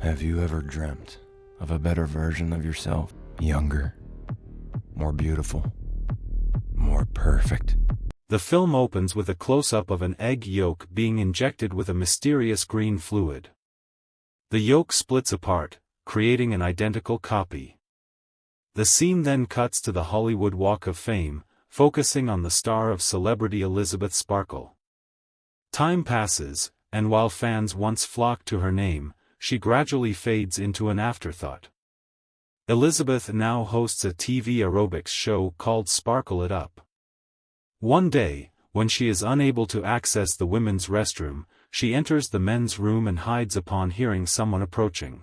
Have you ever dreamt of a better version of yourself? Younger, more beautiful, more perfect. The film opens with a close-up of an egg yolk being injected with a mysterious green fluid. The yolk splits apart, creating an identical copy. The scene then cuts to the Hollywood Walk of Fame, focusing on the star of celebrity Elizabeth Sparkle. Time passes, and while fans once flocked to her name, she gradually fades into an afterthought. Elizabeth now hosts a TV aerobics show called Sparkle It Up. One day, when she is unable to access the women's restroom, she enters the men's room and hides upon hearing someone approaching.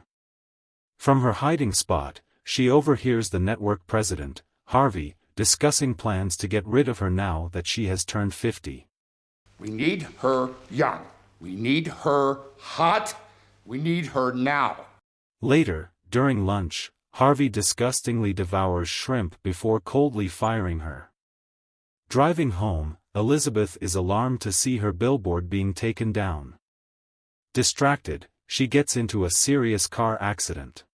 From her hiding spot, she overhears the network president, Harvey, discussing plans to get rid of her now that she has turned 50. We need her young. We need her hot. We need her now. Later, during lunch, Harvey disgustingly devours shrimp before coldly firing her. Driving home, Elizabeth is alarmed to see her billboard being taken down. Distracted, she gets into a serious car accident.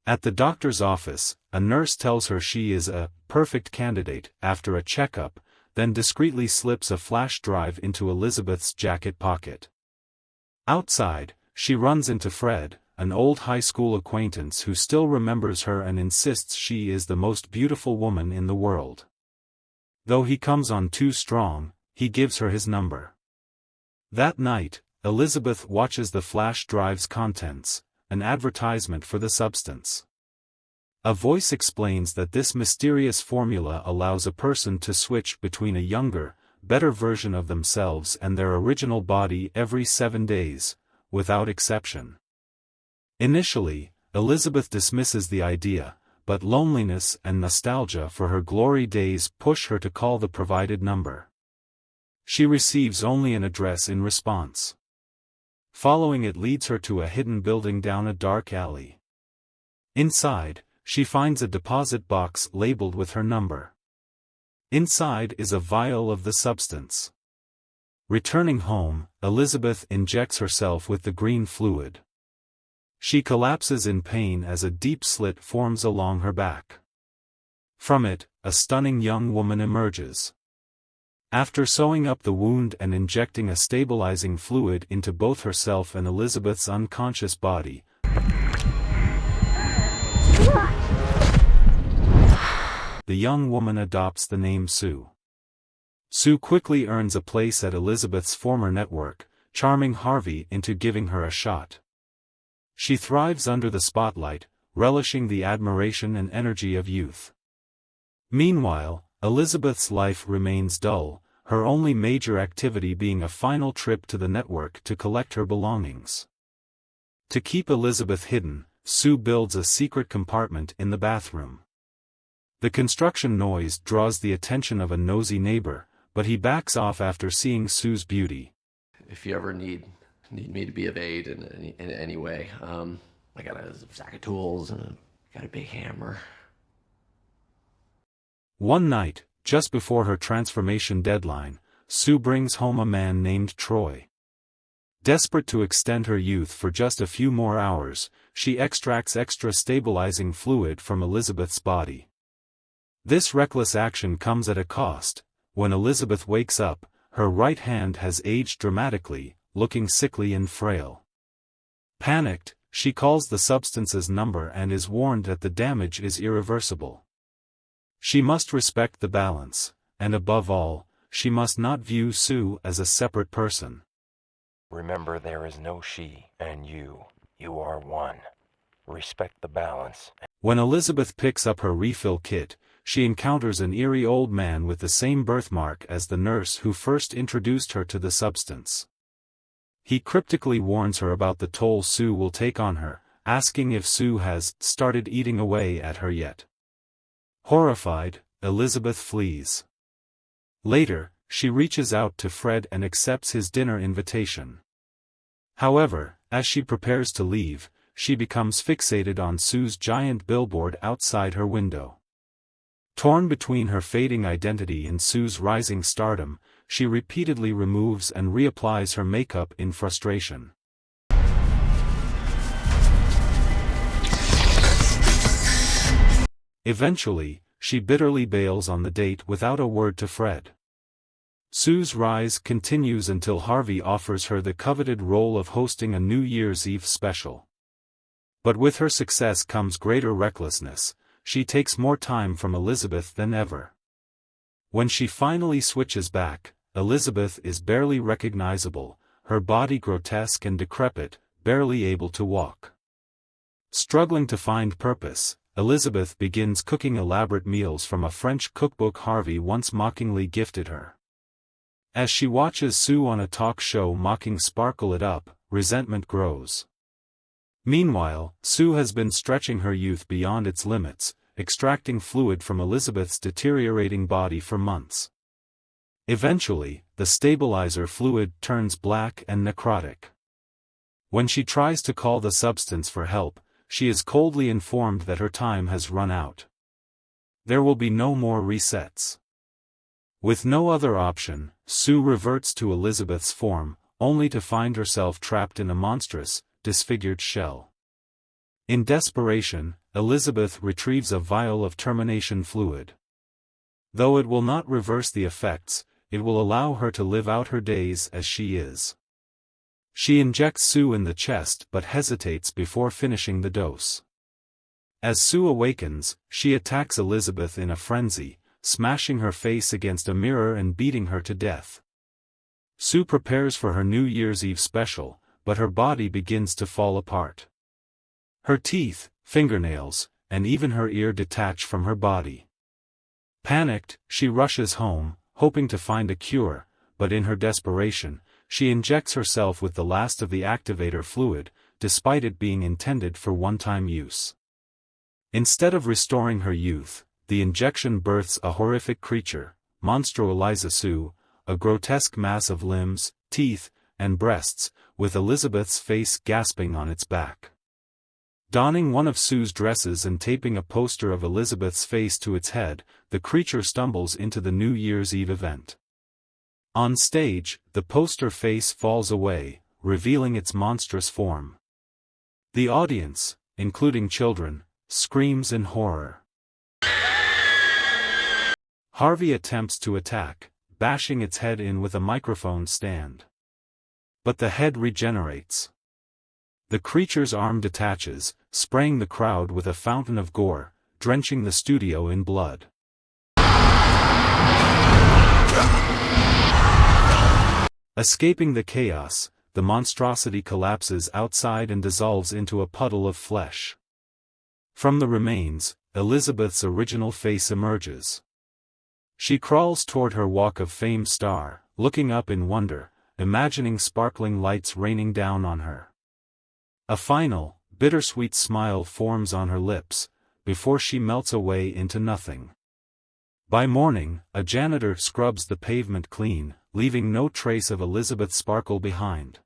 At the doctor's office, a nurse tells her she is a perfect candidate after a checkup, then discreetly slips a flash drive into Elizabeth's jacket pocket. Outside, she runs into Fred, an old high school acquaintance who still remembers her and insists she is the most beautiful woman in the world. Though he comes on too strong, he gives her his number. That night, Elizabeth watches the flash drive's contents, an advertisement for the substance. A voice explains that this mysterious formula allows a person to switch between a younger, better version of themselves and their original body every 7 days, without exception. Initially, Elizabeth dismisses the idea, but loneliness and nostalgia for her glory days push her to call the provided number. She receives only an address in response. Following it leads her to a hidden building down a dark alley. Inside, she finds a deposit box labeled with her number. Inside is a vial of the substance. Returning home, Elizabeth injects herself with the green fluid. She collapses in pain as a deep slit forms along her back. From it, a stunning young woman emerges. After sewing up the wound and injecting a stabilizing fluid into both herself and Elizabeth's unconscious body, the young woman adopts the name Sue. Sue quickly earns a place at Elizabeth's former network, charming Harvey into giving her a shot. She thrives under the spotlight, relishing the admiration and energy of youth. Meanwhile, Elizabeth's life remains dull, her only major activity being a final trip to the network to collect her belongings. To keep Elizabeth hidden, Sue builds a secret compartment in the bathroom. The construction noise draws the attention of a nosy neighbor, but he backs off after seeing Sue's beauty. If you ever need me to be of aid in any way, I got a sack of tools and got a big hammer. One night, just before her transformation deadline, Sue brings home a man named Troy. Desperate to extend her youth for just a few more hours, she extracts extra stabilizing fluid from Elizabeth's body. This reckless action comes at a cost. When Elizabeth wakes up, her right hand has aged dramatically, looking sickly and frail. Panicked, she calls the substance's number and is warned that the damage is irreversible. She must respect the balance, and above all, she must not view Sue as a separate person. Remember, there is no she and you. You are one. Respect the balance. When Elizabeth picks up her refill kit, she encounters an eerie old man with the same birthmark as the nurse who first introduced her to the substance. He cryptically warns her about the toll Sue will take on her, asking if Sue has started eating away at her yet. Horrified, Elizabeth flees. Later, she reaches out to Fred and accepts his dinner invitation. However, as she prepares to leave, she becomes fixated on Sue's giant billboard outside her window. Torn between her fading identity and Sue's rising stardom, she repeatedly removes and reapplies her makeup in frustration. Eventually, she bitterly bails on the date without a word to Fred. Sue's rise continues until Harvey offers her the coveted role of hosting a New Year's Eve special. But with her success comes greater recklessness. She takes more time from Elizabeth than ever. When she finally switches back, Elizabeth is barely recognizable, her body grotesque and decrepit, barely able to walk. Struggling to find purpose, Elizabeth begins cooking elaborate meals from a French cookbook Harvey once mockingly gifted her. As she watches Sue on a talk show mocking Sparkle It Up, resentment grows. Meanwhile, Sue has been stretching her youth beyond its limits, extracting fluid from Elizabeth's deteriorating body for months. Eventually, the stabilizer fluid turns black and necrotic. When she tries to call the substance for help, she is coldly informed that her time has run out. There will be no more resets. With no other option, Sue reverts to Elizabeth's form, only to find herself trapped in a monstrous, disfigured shell. In desperation, Elizabeth retrieves a vial of termination fluid. Though it will not reverse the effects, it will allow her to live out her days as she is. She injects Sue in the chest but hesitates before finishing the dose. As Sue awakens, she attacks Elizabeth in a frenzy, smashing her face against a mirror and beating her to death. Sue prepares for her New Year's Eve special, but her body begins to fall apart. Her teeth, fingernails, and even her ear detach from her body. Panicked, she rushes home, hoping to find a cure, but in her desperation, she injects herself with the last of the activator fluid, despite it being intended for one-time use. Instead of restoring her youth, the injection births a horrific creature, Monstro Eliza Sue, a grotesque mass of limbs, teeth, and breasts, with Elizabeth's face gasping on its back. Donning one of Sue's dresses and taping a poster of Elizabeth's face to its head, the creature stumbles into the New Year's Eve event. On stage, the poster face falls away, revealing its monstrous form. The audience, including children, screams in horror. Harvey attempts to attack, bashing its head in with a microphone stand. But the head regenerates. The creature's arm detaches, spraying the crowd with a fountain of gore, drenching the studio in blood. Escaping the chaos, the monstrosity collapses outside and dissolves into a puddle of flesh. From the remains, Elizabeth's original face emerges. She crawls toward her Walk of Fame star, looking up in wonder, imagining sparkling lights raining down on her. A final, bittersweet smile forms on her lips, before she melts away into nothing. By morning, a janitor scrubs the pavement clean, leaving no trace of Elizabeth Sparkle behind.